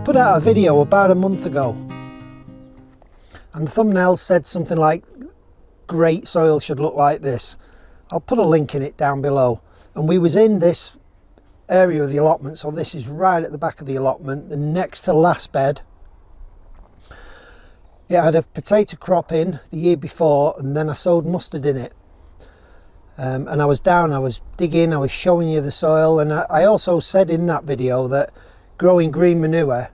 put out a video about a month ago, and the thumbnail said something like, great soil should look like this. I'll put a link in it down below. And we was in this area of the allotment, so this is right at the back of the allotment, the next to last bed. It had a potato crop in the year before, and then I sowed mustard in it. And I was down, I was digging, I was showing you the soil, and I also said in that video that growing green manure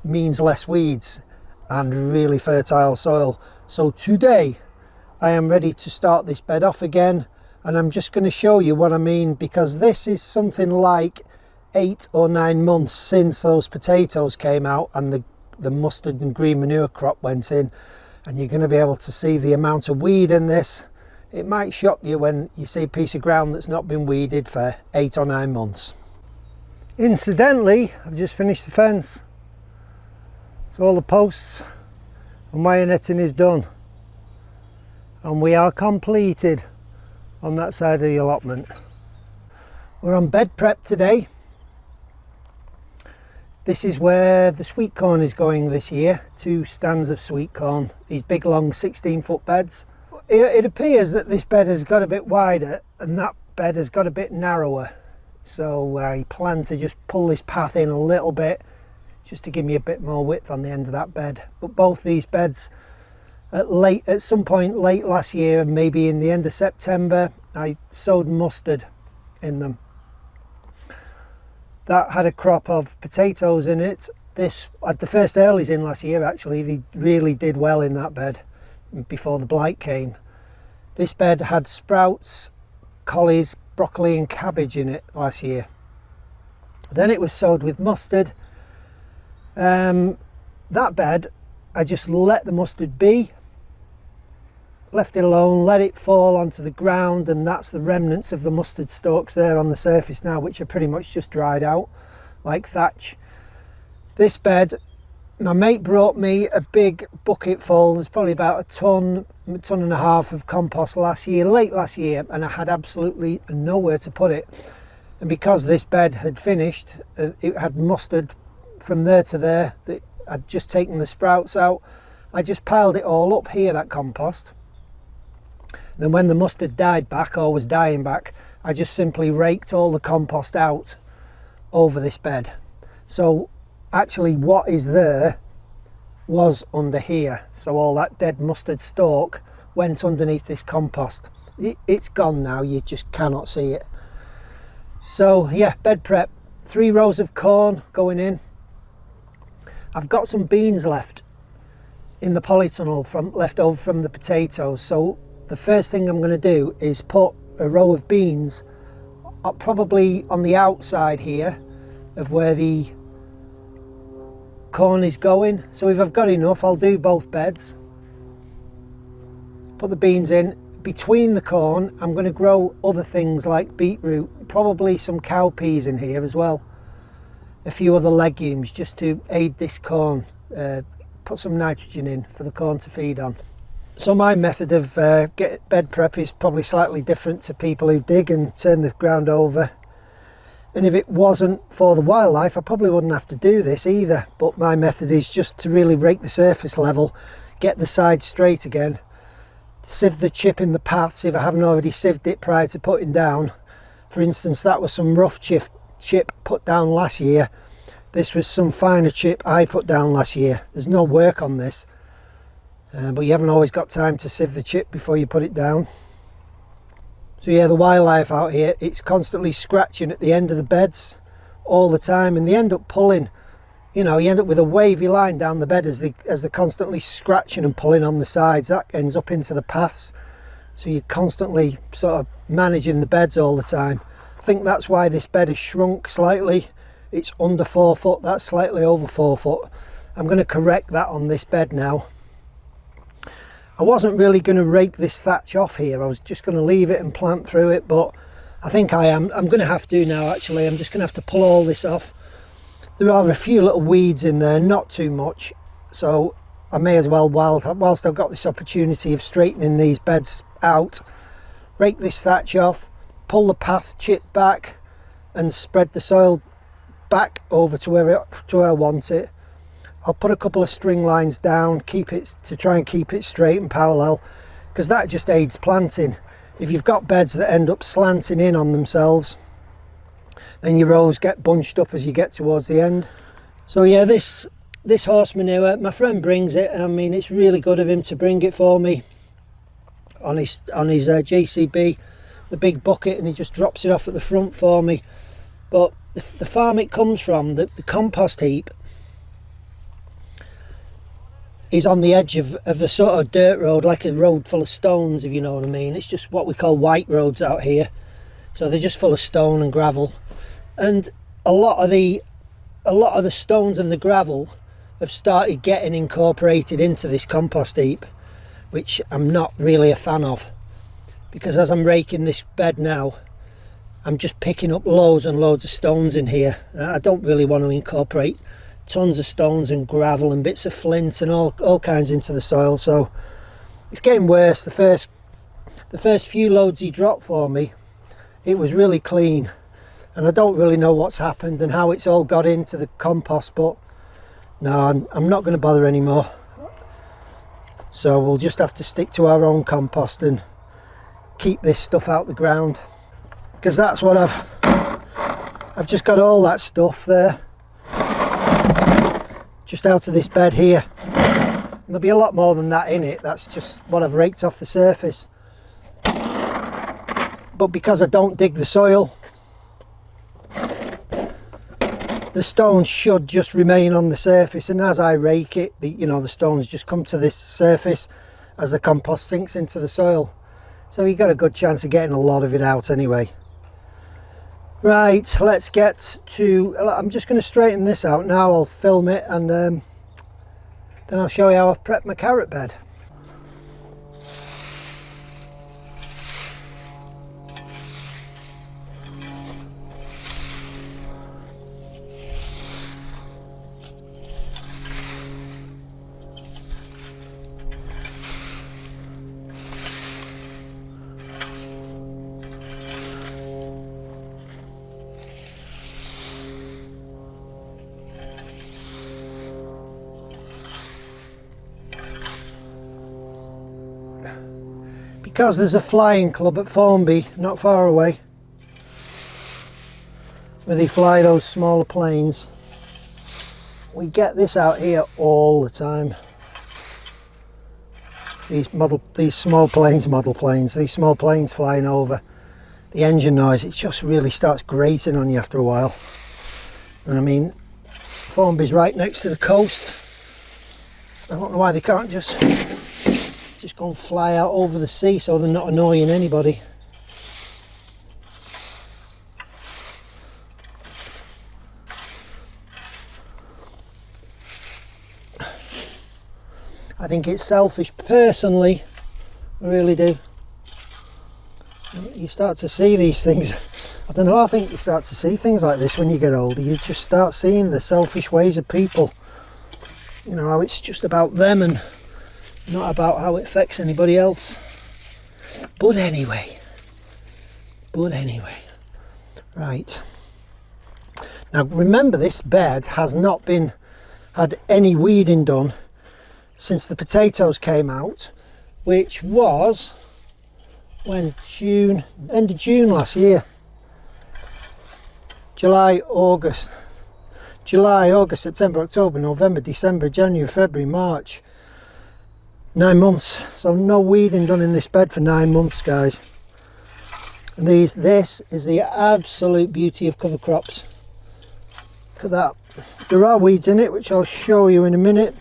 means less weeds and really fertile soil. So today I am ready to start this bed off again, and I'm just going to show you what I mean, because this is something like 8 or 9 months since those potatoes came out and the mustard and green manure crop went in, and you're going to be able to see the amount of weed in this. It might shock you when you see a piece of ground that's not been weeded for 8 or 9 months. Incidentally, I've just finished the fence. So all the posts and wire netting is done. And we are completed on that side of the allotment. We're on bed prep today. This is where the sweet corn is going this year. 2 stands of sweet corn. These big long 16-foot beds. It appears that this bed has got a bit wider and that bed has got a bit narrower. So I plan to just pull this path in a little bit just to give me a bit more width on the end of that bed. But both these beds at some point late last year, maybe in the end of September, I sowed mustard in them. That had a crop of potatoes in it. This had the first earlies in last year actually. They really did well in that bed before the blight came. This bed had sprouts, collies, broccoli and cabbage in it last year. Then it was sowed with mustard. That bed, I just let the mustard be, left it alone, let it fall onto the ground, and that's the remnants of the mustard stalks there on the surface now, which are pretty much just dried out like thatch. This bed, my mate brought me a big bucket full. There's probably about a ton and a half of compost late last year, and I had absolutely nowhere to put it. And because this bed had finished, it had mustard from there to there. I'd just taken the sprouts out. I just piled it all up here, that compost. And then when the mustard died back, or was dying back, I just simply raked all the compost out over this bed. So actually what is there was under here. So all that dead mustard stalk went underneath this compost. It's gone now, you just cannot see it. So yeah, bed prep. 3 rows of corn going in. I've got some beans left in the polytunnel left over from the potatoes. So the first thing I'm going to do is put a row of beans up probably on the outside here of where the corn is going. So if I've got enough, I'll do both beds. Put the beans in. Between the corn, I'm going to grow other things like beetroot, probably some cowpeas in here as well. A few other legumes just to aid this corn, put some nitrogen in for the corn to feed on. So my method of bed prep is probably slightly different to people who dig and turn the ground over. And if it wasn't for the wildlife, I probably wouldn't have to do this either. But my method is just to really rake the surface level, get the sides straight again, sieve the chip in the paths if I haven't already sieved it prior to putting down. For instance, that was some rough chip put down last year. This was some finer chip I put down last year. There's no work on this, but you haven't always got time to sieve the chip before you put it down. So yeah, the wildlife out here, it's constantly scratching at the end of the beds all the time, and they end up pulling. You know, you end up with a wavy line down the bed as they're constantly scratching and pulling on the sides. That ends up into the paths. So you're constantly sort of managing the beds all the time. I think that's why this bed has shrunk slightly. It's under 4 foot, that's slightly over 4 foot. I'm going to correct that on this bed now. I wasn't really going to rake this thatch off here. I was just going to leave it and plant through it, but I think I am. I'm going to have to now actually. I'm just going to have to pull all this off. There are a few little weeds in there, not too much. So I may as well, whilst I've got this opportunity of straightening these beds out, rake this thatch off, pull the path chip back and spread the soil back over to where I want it. I'll put a couple of string lines down, to try and keep it straight and parallel, because that just aids planting. If you've got beds that end up slanting in on themselves, then your rows get bunched up as you get towards the end. So yeah, this horse manure, my friend brings it. I mean, it's really good of him to bring it for me on his GCB, the big bucket, and he just drops it off at the front for me. But the farm it comes from, the compost heap, is on the edge of a sort of dirt road, like a road full of stones, if you know what I mean. It's just what we call white roads out here, so they're just full of stone and gravel, and a lot of the stones and the gravel have started getting incorporated into this compost heap, which I'm not really a fan of, because as I'm raking this bed now, I'm just picking up loads and loads of stones in here. I don't really want to incorporate tons of stones and gravel and bits of flint and all kinds into the soil. So it's getting worse. The first few loads he dropped for me, it was really clean, and I don't really know what's happened and how it's all got into the compost, but no, I'm not going to bother anymore. So we'll just have to stick to our own compost and keep this stuff out the ground, because that's what I've just got all that stuff there just out of this bed here. And there'll be a lot more than that in it. That's just what I've raked off the surface. But because I don't dig the soil, the stones should just remain on the surface, and as I rake it, the stones just come to this surface as the compost sinks into the soil. So you've got a good chance of getting a lot of it out anyway. Right, let's get to, I'm just going to straighten this out now. I'll film it, and then I'll show you how I've prepped my carrot bed. Because there's a flying club at Formby, not far away, where they fly those smaller planes, we get this out here all the time. These small planes flying over, the engine noise, it just really starts grating on you after a while. And I mean, Formby's right next to the coast. I don't know why they can't just go and fly out over the sea so they're not annoying anybody. I think it's selfish, personally. I really do. You start to see these things. I don't know, I think you start to see things like this when you get older. You just start seeing the selfish ways of people. You know, how it's just about them and not about how it affects anybody else. But anyway, right. Now remember, this bed has not had any weeding done since the potatoes came out, which was when end of June last year. July, August, September, October, November, December, January, February, March. 9 months. So no weeding done in this bed for 9 months, guys. And this is the absolute beauty of cover crops. Look at that. There are weeds in it, which I'll show you in a minute.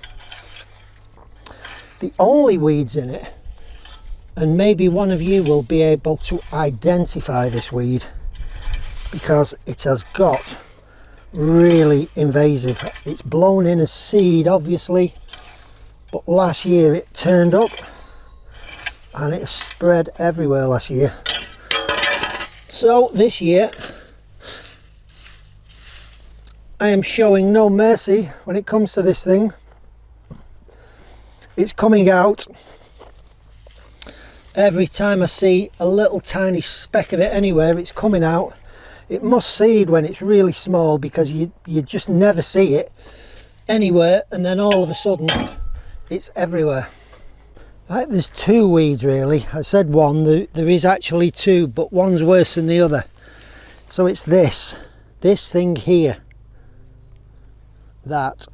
The only weeds in it, and maybe one of you will be able to identify this weed, because it has got really invasive. It's blown in as seed, obviously, but last year it turned up and it spread everywhere last year. So this year I am showing no mercy when it comes to this thing. It's coming out every time I see a little tiny speck of it anywhere. It's coming out. It must seed when it's really small, because you just never see it anywhere, and then all of a sudden it's everywhere. Right, there's two weeds really. I said one, there is actually two, but one's worse than the other. So it's this thing here. That.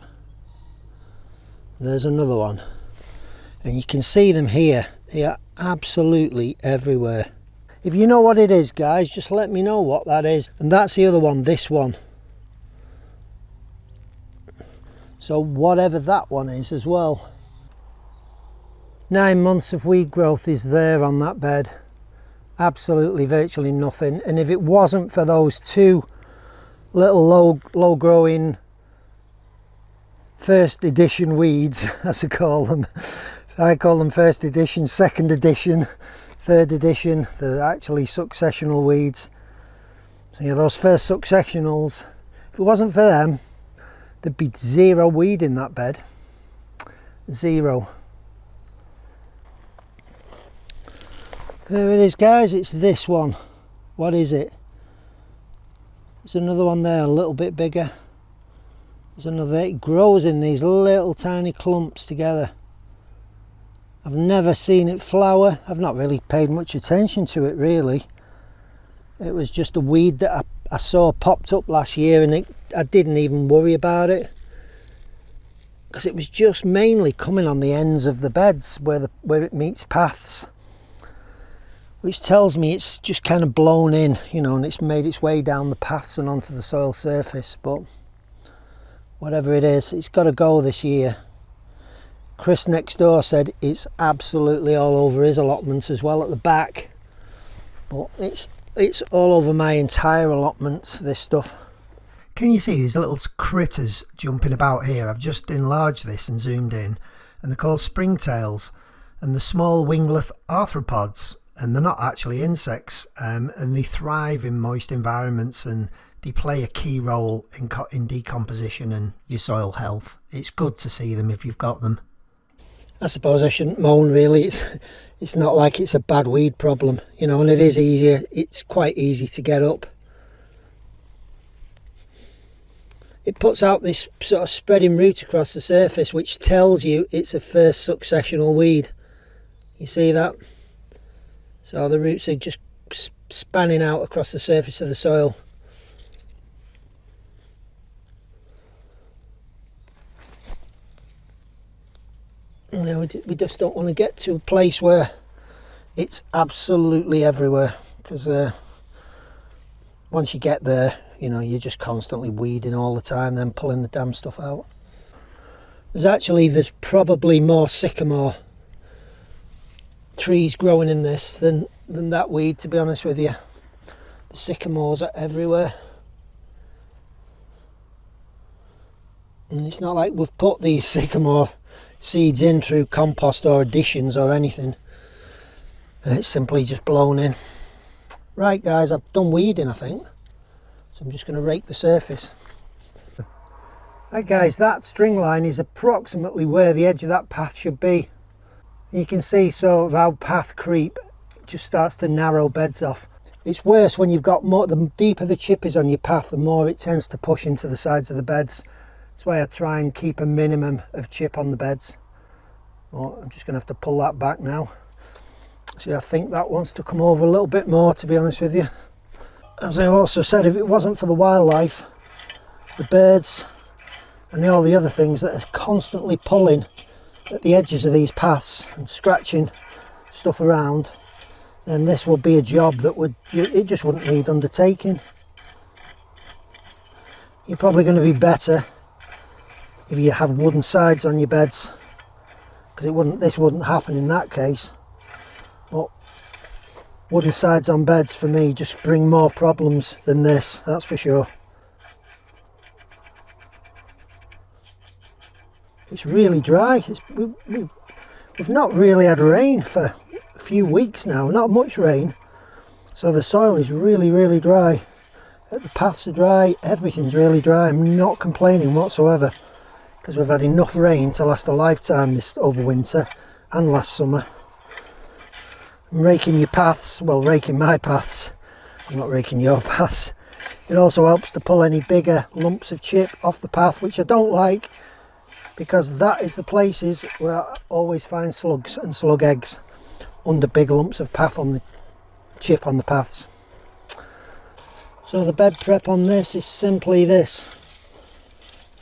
There's another one. And you can see them here. They are absolutely everywhere. If you know what it is, guys, just let me know what that is. And that's the other one, this one. So whatever that one is as well. 9 months of weed growth is there on that bed. Absolutely virtually nothing. And if it wasn't for those two little low growing first edition weeds, as I call them first edition, second edition, third edition, they're actually successional weeds. So yeah, those first successionals, if it wasn't for them, there'd be zero weed in that bed. Zero. There it is, guys, it's this one. What is it? There's another one there, a little bit bigger. There's another. It grows in these little tiny clumps together. I've never seen it flower. I've not really paid much attention to it really. It was just a weed that I saw popped up last year, and I didn't even worry about it, because it was just mainly coming on the ends of the beds where it meets paths, which tells me it's just kind of blown in, you know, and it's made its way down the paths and onto the soil surface. But whatever it is, it's got to go this year. Chris next door said it's absolutely all over his allotment as well at the back, but it's all over my entire allotment, this stuff. Can you see these little critters jumping about here? I've just enlarged this and zoomed in, and they're called springtails, and the small wingless arthropods, and they're not actually insects, and they thrive in moist environments, and they play a key role in decomposition and your soil health. It's good to see them if you've got them. I suppose I shouldn't moan really. It's not like it's a bad weed problem, you know, and it is easier. It's quite easy to get up. It puts out this sort of spreading root across the surface, which tells you it's a first successional weed. You see that? So the roots are just spanning out across the surface of the soil. You know, we just don't want to get to a place where it's absolutely everywhere, because once you get there, you know, you're just constantly weeding all the time, then pulling the damn stuff out. There's probably more sycamore trees growing in this than that weed, to be honest with you. The sycamores are everywhere, and it's not like we've put these sycamore seeds in through compost or additions or anything. It's simply just blown in. Right guys, I've done weeding I think, so I'm just going to rake the surface. Right guys, that string line is approximately where the edge of that path should be. You can see sort of how path creep just starts to narrow beds off. It's worse when you've got more, the deeper the chip is on your path, the more it tends to push into the sides of the beds. That's why I try and keep a minimum of chip on the beds. Well, I'm just going to have to pull that back now. See, I think that wants to come over a little bit more, to be honest with you. As I also said, if it wasn't for the wildlife, the birds and all the other things that are constantly pulling at the edges of these paths and scratching stuff around, then this would be a job that it just wouldn't need undertaking. You're probably going to be better if you have wooden sides on your beds, because this wouldn't happen in that case. But wooden sides on beds for me just bring more problems than this, that's for sure. It's really dry. We've not really had rain for a few weeks now, not much rain, so the soil is really dry. The paths are dry, everything's really dry. I'm not complaining whatsoever, because we've had enough rain to last a lifetime this overwinter and last summer. I'm raking your paths, well, raking my paths. I'm not raking your paths. It also helps to pull any bigger lumps of chip off the path, which I don't like, because that is the places where I always find slugs and slug eggs, under big lumps of path on the chip on the paths. So the bed prep on this is simply this.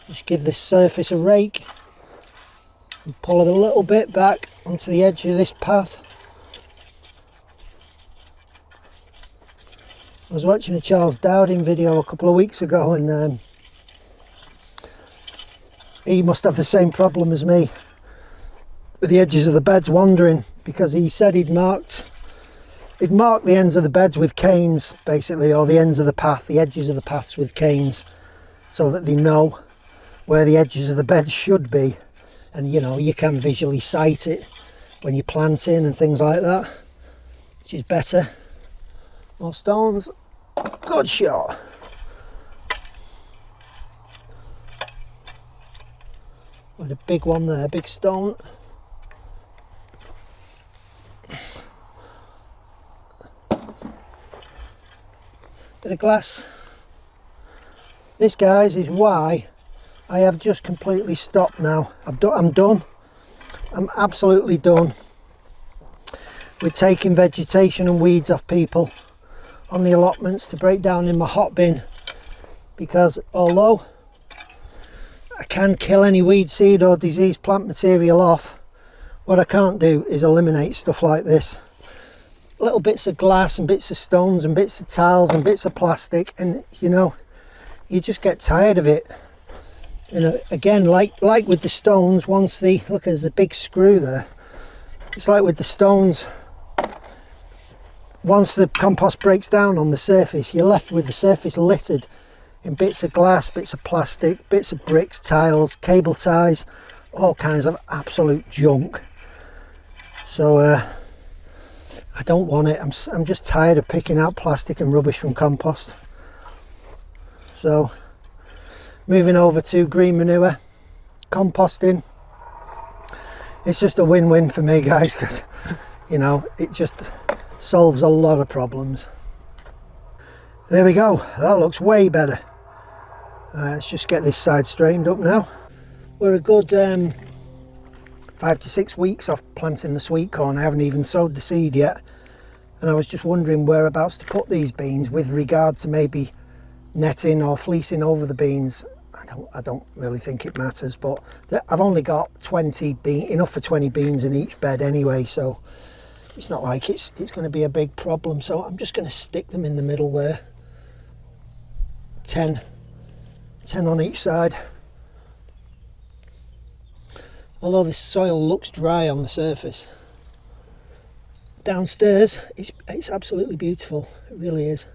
Just give this surface a rake and pull it a little bit back onto the edge of this path. I was watching a Charles Dowding video a couple of weeks ago, and he must have the same problem as me with the edges of the beds wandering, because he said he'd marked the ends of the beds with canes, basically, or the ends of the path, the edges of the paths with canes, so that they know where the edges of the bed should be. And you know, you can visually sight it when you're planting and things like that, which is better. More stones. Good shot. With a big one there, big stone. Bit of glass. This, guys, is why I have just completely stopped now. I'm done. I'm absolutely done with taking vegetation and weeds off people on the allotments to break down in my hot bin, because although I can kill any weed, seed or disease plant material off, what I can't do is eliminate stuff like this. Little bits of glass and bits of stones and bits of tiles and bits of plastic, and you know, you just get tired of it. You know, again, like with the stones, once the, look, there's a big screw there. It's like with the stones, once the compost breaks down on the surface, you're left with the surface littered in bits of glass, bits of plastic, bits of bricks, tiles, cable ties, all kinds of absolute junk. So I don't want it. I'm just tired of picking out plastic and rubbish from compost. So moving over to green manure, composting. It's just a win-win for me, guys, because you know, it just solves a lot of problems. There we go, that looks way better. Let's just get this side straightened up now. We're a good 5 to 6 weeks off planting the sweet corn. I haven't even sowed the seed yet, and I was just wondering whereabouts to put these beans with regard to maybe netting or fleecing over the beans. I don't really think it matters, but I've only got enough for 20 beans in each bed anyway, so it's not like it's going to be a big problem. So I'm just going to stick them in the middle there, 10 on each side. Although this soil looks dry on the surface, downstairs it's absolutely beautiful. It really is.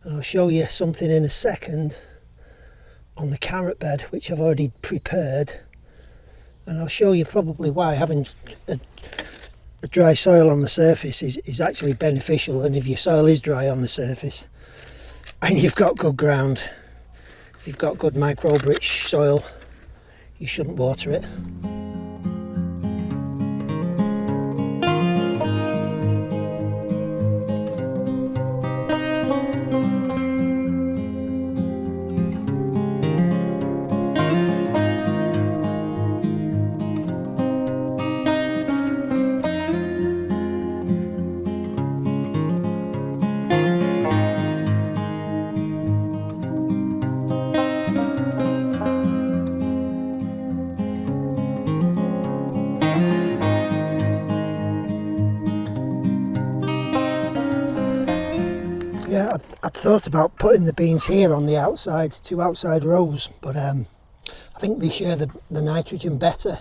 And I'll show you something in a second on the carrot bed, which I've already prepared, and I'll show you probably why having a dry soil on the surface is actually beneficial. And if your soil is dry on the surface and you've got good ground, if you've got good microbe-rich soil, you shouldn't water it. Yeah, I'd thought about putting the beans here on the outside, 2 outside rows, but I think they share the nitrogen better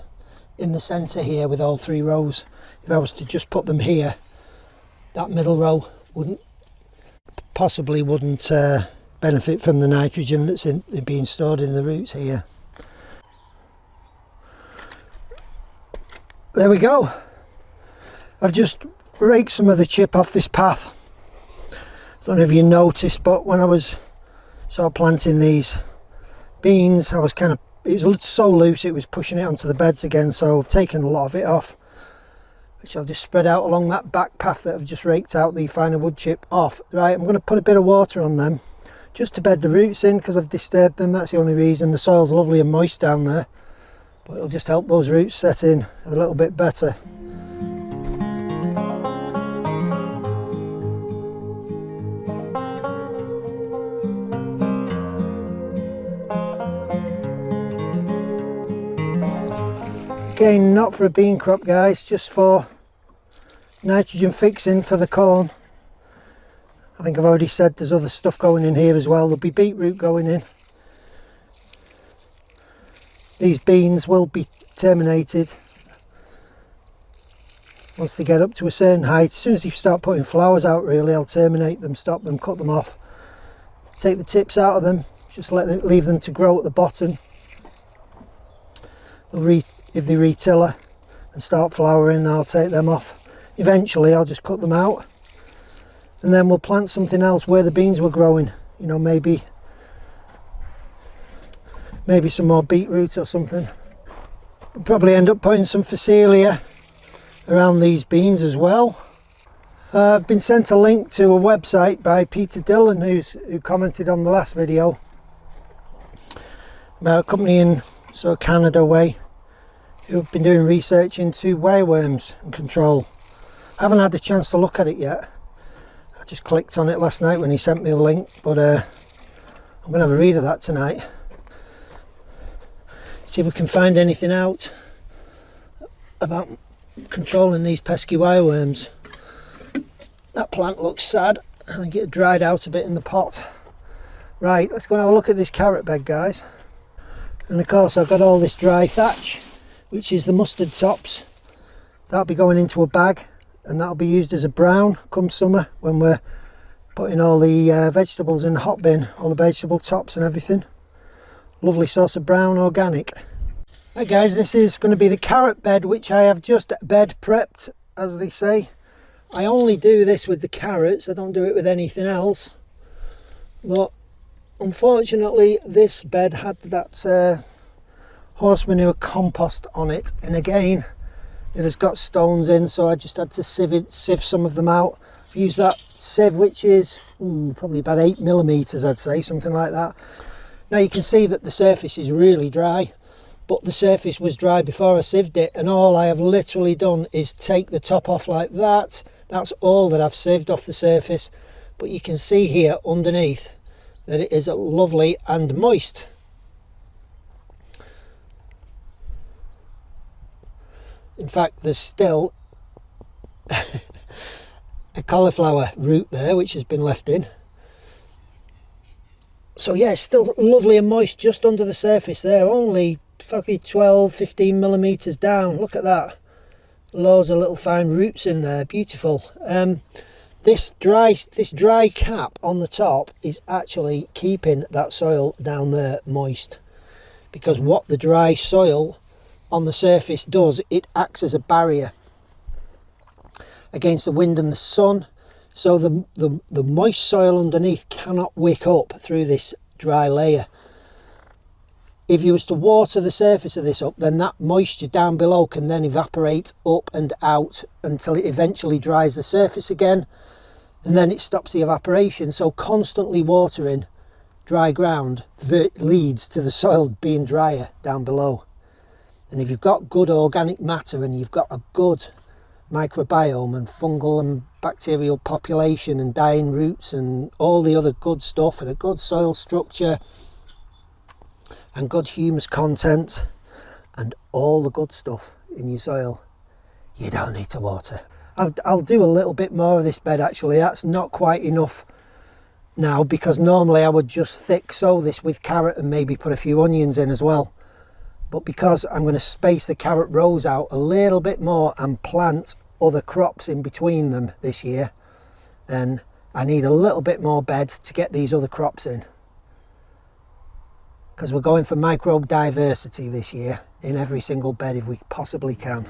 in the centre here with all 3 rows. If I was to just put them here, that middle row wouldn't benefit from the nitrogen that's being stored in the roots here. There we go. I've just raked some of the chip off this path. Don't know if you noticed, but when I was sort of planting these beans, it was so loose it was pushing it onto the beds again, so I've taken a lot of it off, which I'll just spread out along that back path that I've just raked out the finer wood chip off. Right, I'm going to put a bit of water on them just to bed the roots in because I've disturbed them. That's the only reason. The soil's lovely and moist down there, but it'll just help those roots set in a little bit better. Again, not for a bean crop, guys, just for nitrogen fixing for the corn. I think I've already said there's other stuff going in here as well. There'll be beetroot going in. These beans will be terminated once they get up to a certain height. As soon as you start putting flowers out, really, I'll terminate them, stop them, cut them off, take the tips out of them, just leave them to grow at the bottom. If they retiller and start flowering, then I'll take them off. Eventually I'll just cut them out, and then we'll plant something else where the beans were growing. You know, maybe some more beetroot or something. We'll probably end up putting some phacelia around these beans as well. I've been sent a link to a website by Peter Dillon who commented on the last video about a company in sort of Canada way who've been doing research into wireworms and control. I haven't had a chance to look at it yet. I just clicked on it last night when he sent me the link, but I'm going to have a read of that tonight. See if we can find anything out about controlling these pesky wireworms. That plant looks sad. I think it dried out a bit in the pot. Right, let's go and have a look at this carrot bed, guys. And of course I've got all this dry thatch, which is the mustard tops. That'll be going into a bag, and that'll be used as a brown come summer when we're putting all the vegetables in the hot bin, all the vegetable tops and everything. Lovely source of brown organic. Right guys, this is going to be the carrot bed, which I have just bed prepped, as they say. I only do this with the carrots, I don't do it with anything else. But unfortunately this bed had that horse manure compost on it, and again it has got stones in, so I just had to sieve some of them out. I've used that sieve, which is probably about 8mm, I'd say, something like that. Now you can see that the surface is really dry, but the surface was dry before I sieved it, and all I have literally done is take the top off like that. That's all that I've sieved off the surface, but you can see here underneath that it is lovely and moist. In fact, there's still a cauliflower root there which has been left in. So yeah, it's still lovely and moist just under the surface there, only fucking 12-15mm down. Look at that. Loads of little fine roots in there, beautiful. This dry cap on the top is actually keeping that soil down there moist, because what the dry soil on the surface does, it acts as a barrier against the wind and the sun, so the moist soil underneath cannot wick up through this dry layer. If you was to water the surface of this up, then that moisture down below can then evaporate up and out until it eventually dries the surface again, and then it stops the evaporation. So constantly watering dry ground leads to the soil being drier down below. And if you've got good organic matter and you've got a good microbiome and fungal and bacterial population and dying roots and all the other good stuff, and a good soil structure and good humus content and all the good stuff in your soil, you don't need to water. I'll do a little bit more of this bed actually. That's not quite enough now, because normally I would just thick sow this with carrot and maybe put a few onions in as well. But because I'm going to space the carrot rows out a little bit more and plant other crops in between them this year, then I need a little bit more bed to get these other crops in. Because we're going for microbe diversity this year in every single bed if we possibly can.